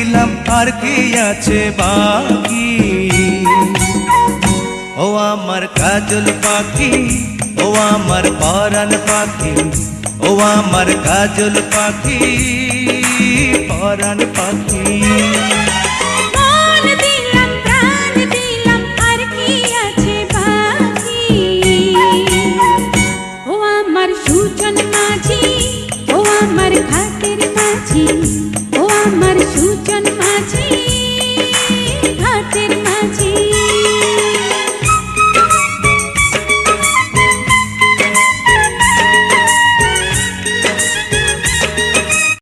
দিলাম আর কি আছে বাকি। ও আমার কাজল পাখি, ও আমার পরাণ পাখি, ও আমার কাজল পাখি, পরাণ পাখি। ও আমার সুজন মাঝি,